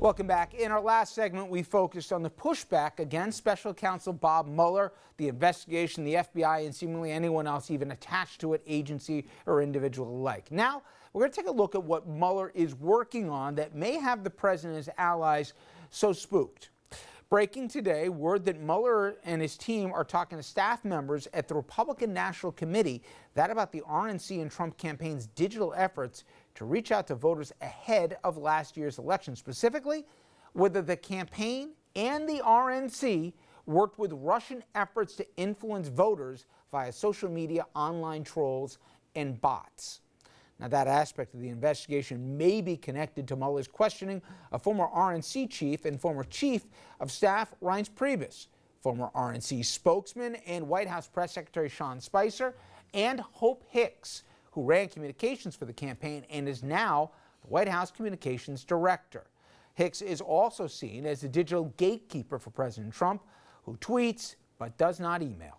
Welcome back. In our last segment, we focused on the pushback against Special Counsel Bob Mueller, the investigation, the FBI, and seemingly anyone else even attached to it, agency or individual alike. Now, we're going to take a look at what Mueller is working on that may have the president's allies so spooked. Breaking today, word that Mueller and his team are talking to staff members at the Republican National Committee, that about the RNC and Trump campaign's digital efforts to reach out to voters ahead of last year's election. Specifically, whether the campaign and the RNC worked with Russian efforts to influence voters via social media, online trolls, and bots. Now, that aspect of the investigation may be connected to Mueller's questioning of former RNC chief and former chief of staff Reince Priebus, former RNC spokesman and White House press secretary Sean Spicer, and Hope Hicks, who ran communications for the campaign and is now the White House communications director. Hicks is also seen as the digital gatekeeper for President Trump, who tweets but does not email.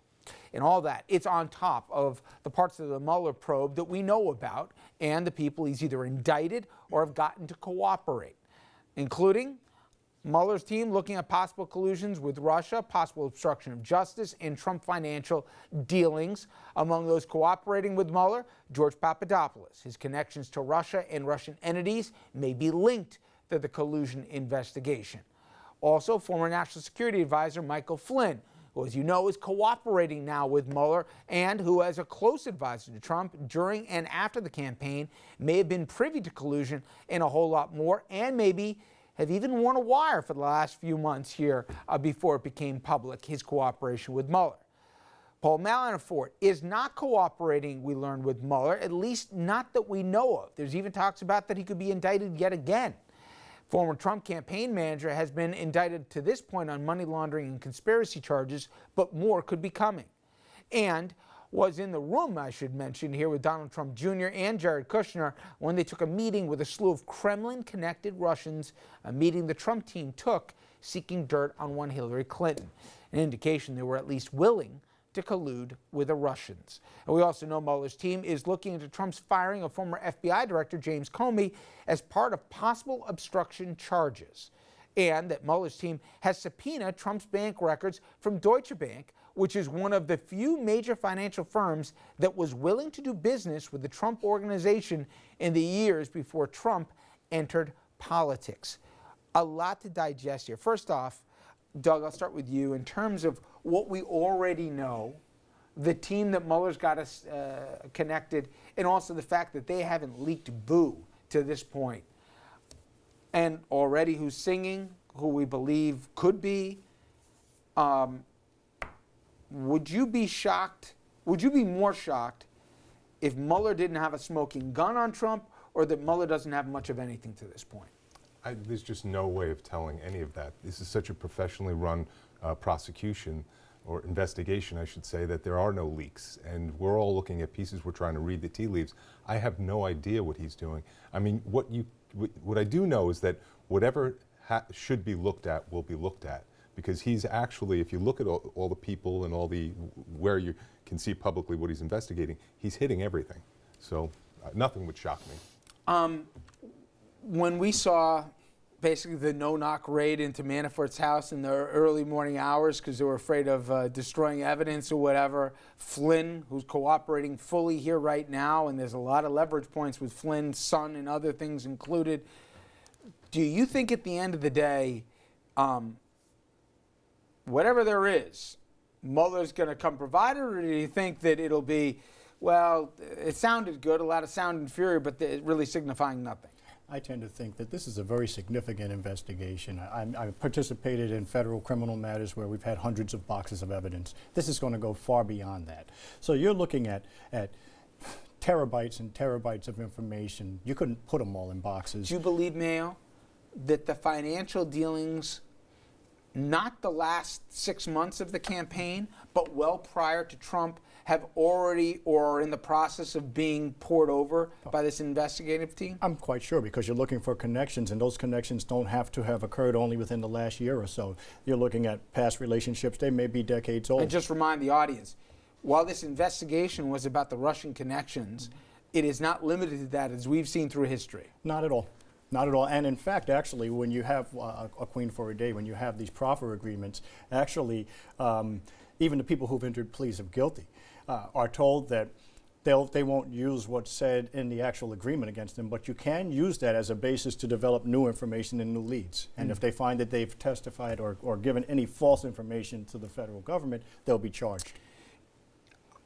And all that, it's on top of the parts of the Mueller probe that we know about and the people he's either indicted or have gotten to cooperate, including Mueller's team looking at possible collusions with Russia, possible obstruction of justice, and Trump financial dealings. Among those cooperating with Mueller, George Papadopoulos. His connections to Russia and Russian entities may be linked to the collusion investigation. Also, former National Security Advisor Michael Flynn, who, as you know, is cooperating now with Mueller and who, as a close advisor to Trump during and after the campaign, may have been privy to collusion and a whole lot more, and maybe have even worn a wire for the last few months here before it became public, his cooperation with Mueller. Paul Manafort is not cooperating, we learned, with Mueller, at least not that we know of. There's even talks about that he could be indicted yet again. Former Trump campaign manager has been indicted to this point on money laundering and conspiracy charges, but more could be coming. And was in the room, I should mention here, with Donald Trump Jr. and Jared Kushner when they took a meeting with a slew of Kremlin-connected Russians, a meeting the Trump team took seeking dirt on one Hillary Clinton, an indication they were at least willing to collude with the Russians. And we also know Mueller's team is looking into Trump's firing of former FBI Director James Comey as part of possible obstruction charges, and that Mueller's team has subpoenaed Trump's bank records from Deutsche Bank, which is one of the few major financial firms that was willing to do business with the Trump organization in the years before Trump entered politics. A lot to digest here. First off, Doug, I'll start with you. In terms of what we already know, the team that Mueller's got us connected, and also the fact that they haven't leaked boo to this point, and already who's singing, who we believe could be, would you be shocked? Would you be more shocked if Mueller didn't have a smoking gun on Trump, or that Mueller doesn't have much of anything to this point? There's just no way of telling any of that. This is such a professionally run prosecution, or investigation, I should say, that there are no leaks. And we're all looking at pieces, we're trying to read the tea leaves. I have no idea what he's doing. I mean, what I do know is that whatever should be looked at will be looked at. Because he's actually, if you look at all the people and where you can see publicly what he's investigating, he's hitting everything. So nothing would shock me. When we saw basically the no-knock raid into Manafort's house in the early morning hours because they were afraid of destroying evidence or whatever, Flynn, who's cooperating fully here right now, and there's a lot of leverage points with Flynn's son and other things included, do you think at the end of the day, whatever there is, Mueller's going to come provide it, or do you think that it'll be, well, it sounded good, a lot of sound and fury, but really signifying nothing? I tend to think that this is a very significant investigation. I participated in federal criminal matters where we've had hundreds of boxes of evidence. This is going to go far beyond that. So you're looking at terabytes and terabytes of information. You couldn't put them all in boxes. Do you believe, Mayo, that the financial dealings, not the last 6 months of the campaign, but well prior to Trump, have already or are in the process of being poured over by this investigative team? I'm quite sure, because you're looking for connections, and those connections don't have to have occurred only within the last year or so. You're looking at past relationships. They may be decades old. And just remind the audience, while this investigation was about the Russian connections, it is not limited to that, as we've seen through history. Not at all. Not at all. And in fact, actually, when you have a queen for a day, when you have these proffer agreements, actually, even the people who've entered pleas of guilty are told that they won't use what's said in the actual agreement against them, but you can use that as a basis to develop new information and new leads. And if they find that they've testified or given any false information to the federal government, they'll be charged.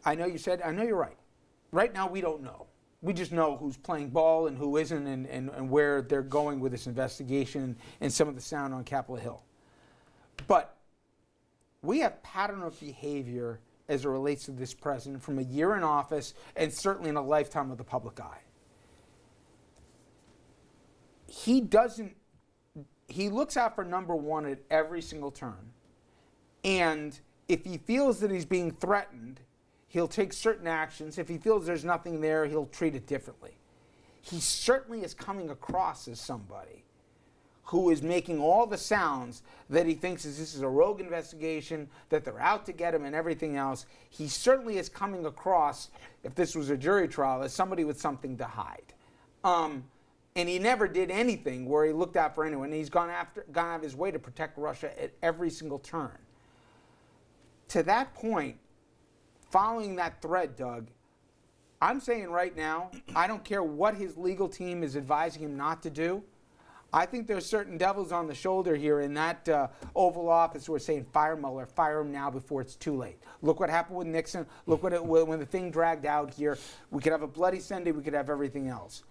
I know you're right. Right now, we don't know. We just know who's playing ball and who isn't, and where they're going with this investigation and some of the sound on Capitol Hill. But we have pattern of behavior as it relates to this president from a year in office and certainly in a lifetime of the public eye. He looks out for number one at every single turn. And if he feels that he's being threatened, he'll take certain actions. If he feels there's nothing there, he'll treat it differently. He certainly is coming across as somebody who is making all the sounds that he thinks this is a rogue investigation, that they're out to get him and everything else. He certainly is coming across, if this was a jury trial, as somebody with something to hide. And he never did anything where he looked out for anyone. He's gone out of his way to protect Russia at every single turn. To that point, following that thread, Doug, I'm saying right now, I don't care what his legal team is advising him not to do. I think there's certain devils on the shoulder here in that Oval Office who are saying, fire Mueller, fire him now before it's too late. Look what happened with Nixon. Look when the thing dragged out here. We could have a bloody Sunday. We could have everything else.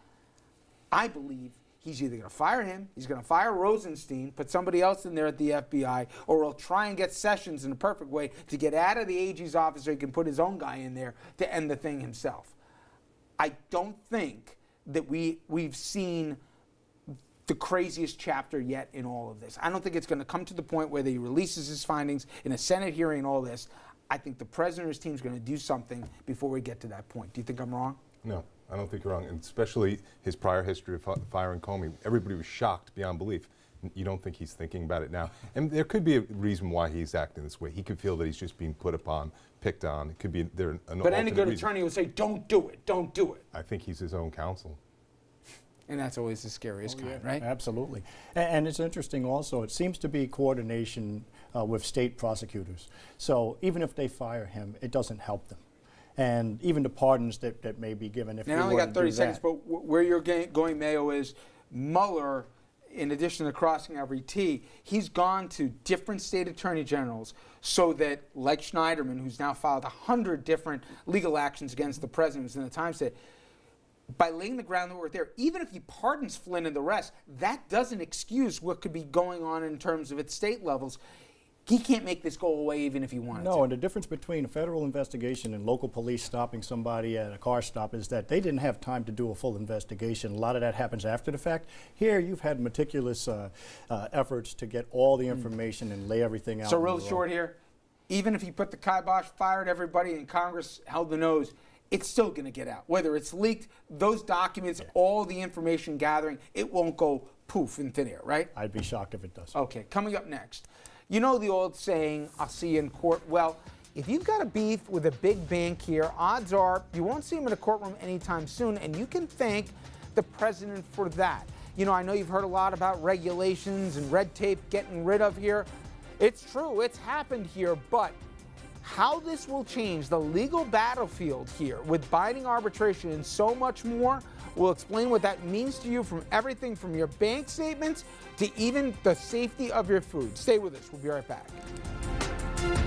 I believe he's either going to fire him, he's going to fire Rosenstein, put somebody else in there at the FBI, or he'll try and get Sessions in a perfect way to get out of the AG's office so he can put his own guy in there to end the thing himself. I don't think that we've seen the craziest chapter yet in all of this. I don't think it's going to come to the point where he releases his findings in a Senate hearing and all this. I think the president or his team is going to do something before we get to that point. Do you think I'm wrong? No, I don't think you're wrong, and especially his prior history of firing Comey. Everybody was shocked beyond belief. You don't think he's thinking about it now. And there could be a reason why he's acting this way. He could feel that he's just being put upon, picked on. It could be there. But any good attorney would say, don't do it, don't do it. I think he's his own counsel. And that's always the scariest kind, right? Absolutely. And it's interesting also, it seems to be coordination with state prosecutors. So even if they fire him, it doesn't help them. And even the pardons that may be given if I only got 30 seconds, but where you're going, Mayo, is Mueller, in addition to crossing every T, he's gone to different state attorney generals so that, like Schneiderman, who's now filed 100 different legal actions against the president, who's in the Times, said, by laying the groundwork there, even if he pardons Flynn and the rest, that doesn't excuse what could be going on in terms of its state levels. He can't make this go away even if he wanted to. No, and the difference between a federal investigation and local police stopping somebody at a car stop is that they didn't have time to do a full investigation. A lot of that happens after the fact. Here, you've had meticulous efforts to get all the information and lay everything out. So real short here, even if he put the kibosh, fired everybody, and Congress held the nose, it's still going to get out. Whether it's leaked, those documents, all the information gathering, it won't go poof in thin air, right? I'd be shocked if it does. Okay, coming up next. You know the old saying, I'll see you in court. Well, if you've got a beef with a big bank here, odds are you won't see him in a courtroom anytime soon, and you can thank the president for that. You know, I know you've heard a lot about regulations and red tape getting rid of here. It's true, it's happened here, but how this will change the legal battlefield here with binding arbitration and so much more, we'll explain what that means to you, from everything from your bank statements to even the safety of your food. Stay with us. We'll be right back.